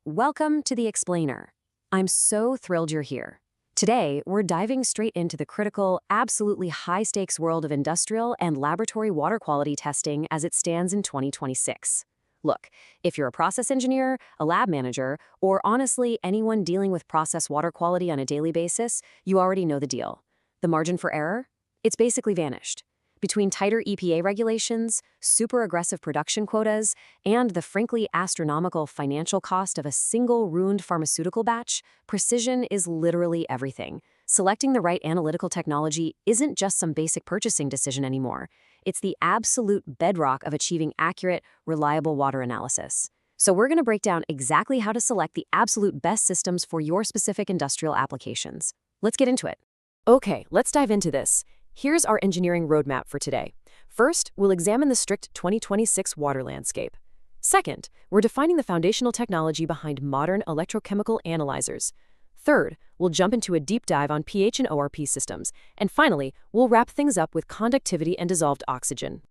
Welcome to The Explainer. I'm so thrilled you're here. Today, we're diving straight into the critical, absolutely high-stakes world of industrial and laboratory water quality testing as it stands in 2026. Look, if you're a process engineer, a lab manager, or honestly anyone dealing with process water quality on a daily basis, you already know the deal. The margin for error? It's basically vanished. Between tighter EPA regulations, super aggressive production quotas, and the frankly astronomical financial cost of a single ruined pharmaceutical batch, precision is literally everything. Selecting the right analytical technology isn't just some basic purchasing decision anymore. It's the absolute bedrock of achieving accurate, reliable water analysis. So we're going to break down exactly how to select the absolute best systems for your specific industrial applications. Let's get into it. Okay, let's dive into this. Here's our engineering roadmap for today. First, we'll examine the strict 2026 water landscape. Second, we're defining the foundational technology behind modern electrochemical analyzers. Third, we'll jump into a deep dive on pH and ORP systems. And finally, we'll wrap things up with conductivity and dissolved oxygen.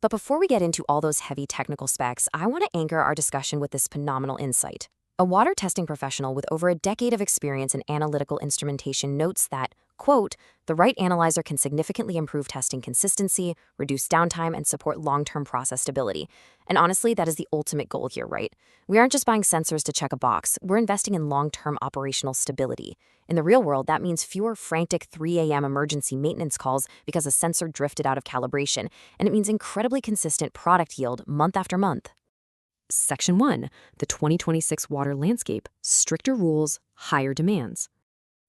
But before we get into all those heavy technical specs, I want to anchor our discussion with this phenomenal insight. A water testing professional with over a decade of experience in analytical instrumentation notes that, quote, the right analyzer can significantly improve testing consistency, reduce downtime, and support long-term process stability. And honestly, that is the ultimate goal here, right? We aren't just buying sensors to check a box, we're investing in long-term operational stability. In the real world, that means fewer frantic 3 a.m. emergency maintenance calls because a sensor drifted out of calibration, and it means incredibly consistent product yield month after month. Section 1, the 2026 water landscape, stricter rules, higher demands.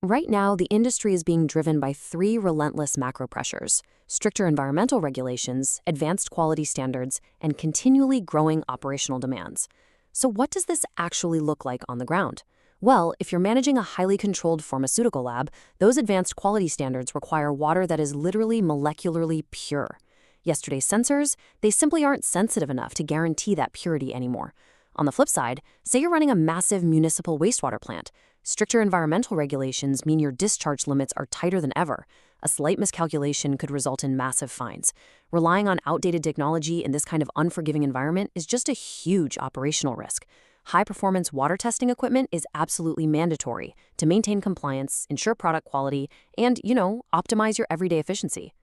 Right now, the industry is being driven by three relentless macro pressures: stricter environmental regulations, advanced quality standards, and continually growing operational demands. So what does this actually look like on the ground? Well, if you're managing a highly controlled pharmaceutical lab, those advanced quality standards require water that is literally molecularly pure. Yesterday's sensors, they simply aren't sensitive enough to guarantee that purity anymore. On the flip side, say you're running a massive municipal wastewater plant. Stricter environmental regulations mean your discharge limits are tighter than ever. A slight miscalculation could result in massive fines. Relying on outdated technology in this kind of unforgiving environment is just a huge operational risk. High-performance water testing equipment is absolutely mandatory to maintain compliance, ensure product quality, and, optimize your everyday efficiency.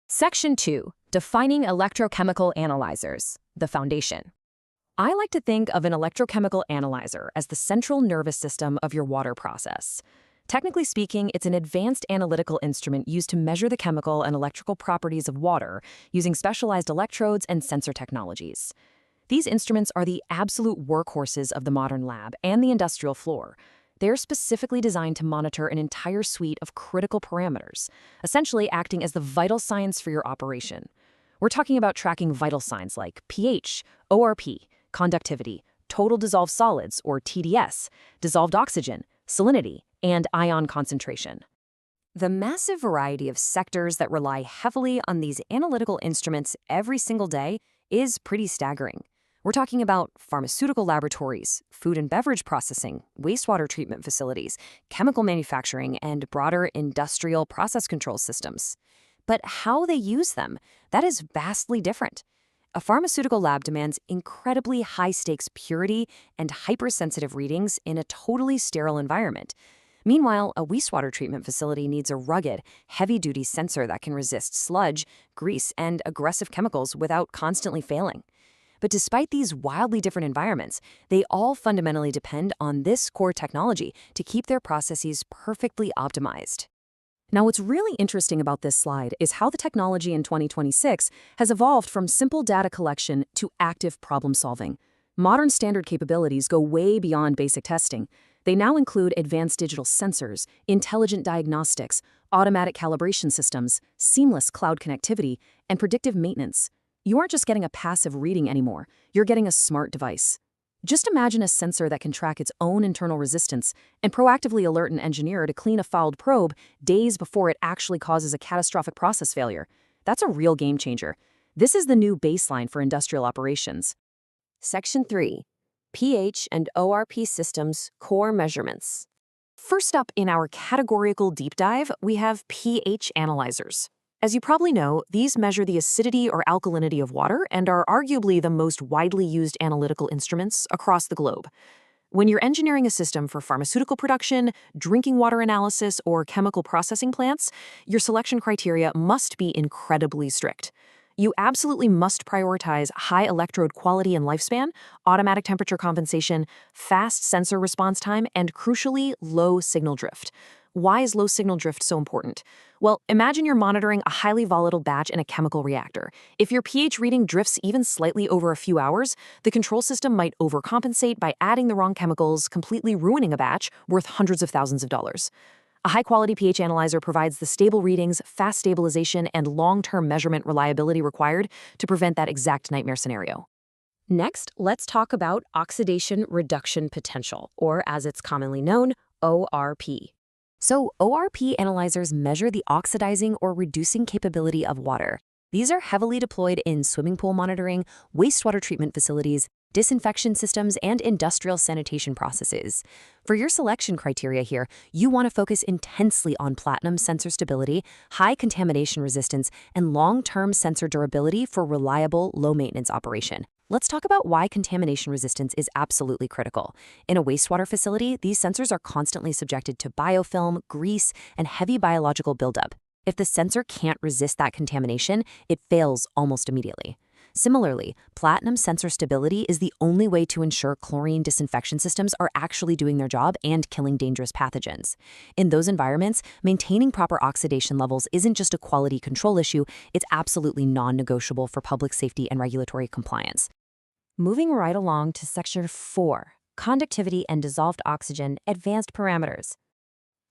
Section 2. Defining electrochemical analyzers, the foundation. I like to think of an electrochemical analyzer as the central nervous system of your water process. Technically speaking, it's an advanced analytical instrument used to measure the chemical and electrical properties of water using specialized electrodes and sensor technologies. These instruments are the absolute workhorses of the modern lab and the industrial floor. They're specifically designed to monitor an entire suite of critical parameters, essentially acting as the vital signs for your operation. We're talking about tracking vital signs like pH, ORP, conductivity, total dissolved solids, or TDS, dissolved oxygen, salinity, and ion concentration. The massive variety of sectors that rely heavily on these analytical instruments every single day is pretty staggering. We're talking about pharmaceutical laboratories, food and beverage processing, wastewater treatment facilities, chemical manufacturing, and broader industrial process control systems. But how they use them, that is vastly different. A pharmaceutical lab demands incredibly high-stakes purity and hypersensitive readings in a totally sterile environment. Meanwhile, a wastewater treatment facility needs a rugged, heavy-duty sensor that can resist sludge, grease, and aggressive chemicals without constantly failing. But despite these wildly different environments, they all fundamentally depend on this core technology to keep their processes perfectly optimized. Now, what's really interesting about this slide is how the technology in 2026 has evolved from simple data collection to active problem solving. Modern standard capabilities go way beyond basic testing. They now include advanced digital sensors, intelligent diagnostics, automatic calibration systems, seamless cloud connectivity, and predictive maintenance. You aren't just getting a passive reading anymore, you're getting a smart device. Just imagine a sensor that can track its own internal resistance and proactively alert an engineer to clean a fouled probe days before it actually causes a catastrophic process failure. That's a real game changer. This is the new baseline for industrial operations. Section 3. pH and ORP systems core measurements. First up in our categorical deep dive, we have pH analyzers. As you probably know, these measure the acidity or alkalinity of water and are arguably the most widely used analytical instruments across the globe. When you're engineering a system for pharmaceutical production, drinking water analysis, or chemical processing plants, your selection criteria must be incredibly strict. You absolutely must prioritize high electrode quality and lifespan, automatic temperature compensation, fast sensor response time, and crucially, low signal drift. Why is low signal drift so important? Well, imagine you're monitoring a highly volatile batch in a chemical reactor. If your pH reading drifts even slightly over a few hours, the control system might overcompensate by adding the wrong chemicals, completely ruining a batch worth hundreds of thousands of dollars. A high-quality pH analyzer provides the stable readings, fast stabilization, and long-term measurement reliability required to prevent that exact nightmare scenario. Next, let's talk about oxidation reduction potential, or as it's commonly known, ORP. So, ORP analyzers measure the oxidizing or reducing capability of water. These are heavily deployed in swimming pool monitoring, wastewater treatment facilities, disinfection systems, and industrial sanitation processes. For your selection criteria here, you want to focus intensely on platinum sensor stability, high contamination resistance, and long-term sensor durability for reliable, low-maintenance operation. Let's talk about why contamination resistance is absolutely critical. In a wastewater facility, these sensors are constantly subjected to biofilm, grease, and heavy biological buildup. If the sensor can't resist that contamination, it fails almost immediately. Similarly, platinum sensor stability is the only way to ensure chlorine disinfection systems are actually doing their job and killing dangerous pathogens. In those environments, maintaining proper oxidation levels isn't just a quality control issue, it's absolutely non-negotiable for public safety and regulatory compliance. Moving right along to Section 4, Conductivity and Dissolved Oxygen Advanced Parameters.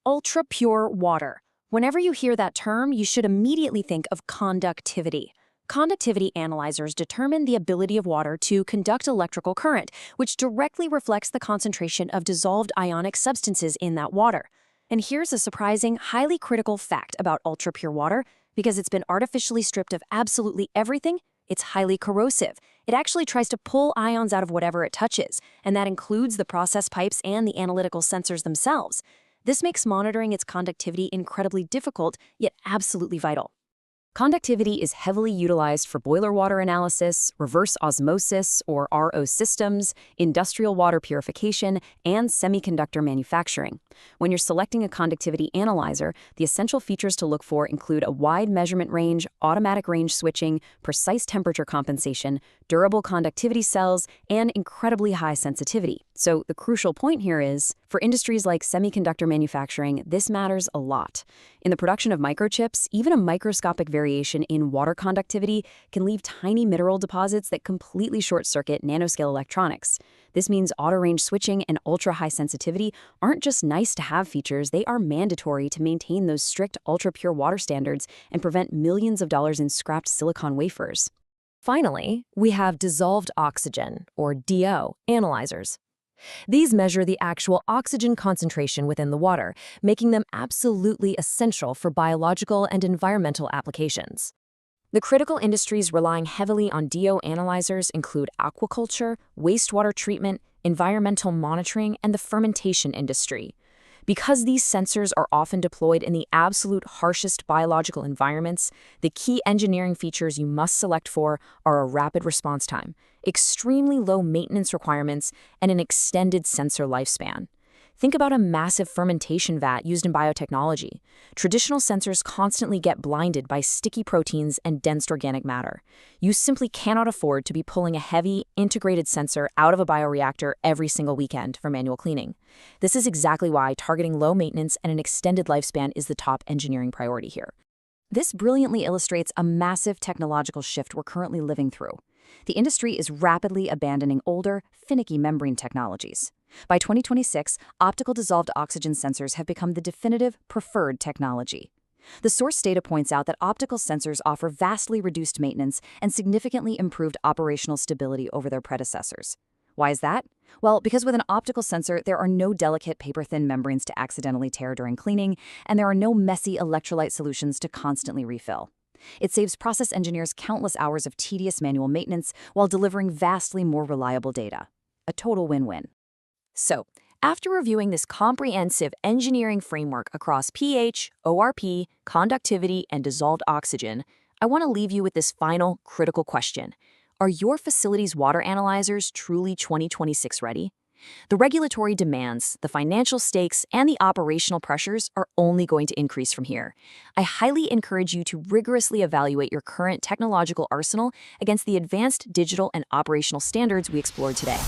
Ultra-pure water. Whenever you hear that term, you should immediately think of conductivity. Conductivity analyzers determine the ability of water to conduct electrical current, which directly reflects the concentration of dissolved ionic substances in that water. And here's a surprising, highly critical fact about ultra-pure water. Because it's been artificially stripped of absolutely everything, it's highly corrosive. It actually tries to pull ions out of whatever it touches, and that includes the process pipes and the analytical sensors themselves. This makes monitoring its conductivity incredibly difficult, yet absolutely vital. Conductivity is heavily utilized for boiler water analysis, reverse osmosis or RO systems, industrial water purification, and semiconductor manufacturing. When you're selecting a conductivity analyzer, the essential features to look for include a wide measurement range, automatic range switching, precise temperature compensation, durable conductivity cells, and incredibly high sensitivity. So the crucial point here is, for industries like semiconductor manufacturing, this matters a lot. In the production of microchips, even a microscopic variation in water conductivity can leave tiny mineral deposits that completely short-circuit nanoscale electronics. This means auto-range switching and ultra-high sensitivity aren't just nice-to-have features, they are mandatory to maintain those strict ultra-pure water standards and prevent millions of dollars in scrapped silicon wafers. Finally, we have dissolved oxygen, or DO, analyzers. These measure the actual oxygen concentration within the water, making them absolutely essential for biological and environmental applications. The critical industries relying heavily on DO analyzers include aquaculture, wastewater treatment, environmental monitoring, and the fermentation industry. Because these sensors are often deployed in the absolute harshest biological environments, the key engineering features you must select for are a rapid response time, extremely low maintenance requirements, and an extended sensor lifespan. Think about a massive fermentation vat used in biotechnology. Traditional sensors constantly get blinded by sticky proteins and dense organic matter. You simply cannot afford to be pulling a heavy, integrated sensor out of a bioreactor every single weekend for manual cleaning. This is exactly why targeting low maintenance and an extended lifespan is the top engineering priority here. This brilliantly illustrates a massive technological shift we're currently living through. The industry is rapidly abandoning older, finicky membrane technologies. By 2026, optical dissolved oxygen sensors have become the definitive, preferred technology. The source data points out that optical sensors offer vastly reduced maintenance and significantly improved operational stability over their predecessors. Why is that? Well, because with an optical sensor, there are no delicate paper-thin membranes to accidentally tear during cleaning, and there are no messy electrolyte solutions to constantly refill. It saves process engineers countless hours of tedious manual maintenance while delivering vastly more reliable data. A total win-win. So, after reviewing this comprehensive engineering framework across pH, ORP, conductivity, and dissolved oxygen, I want to leave you with this final, critical question. Are your facility's water analyzers truly 2026 ready? The regulatory demands, the financial stakes, and the operational pressures are only going to increase from here. I highly encourage you to rigorously evaluate your current technological arsenal against the advanced digital and operational standards we explored today.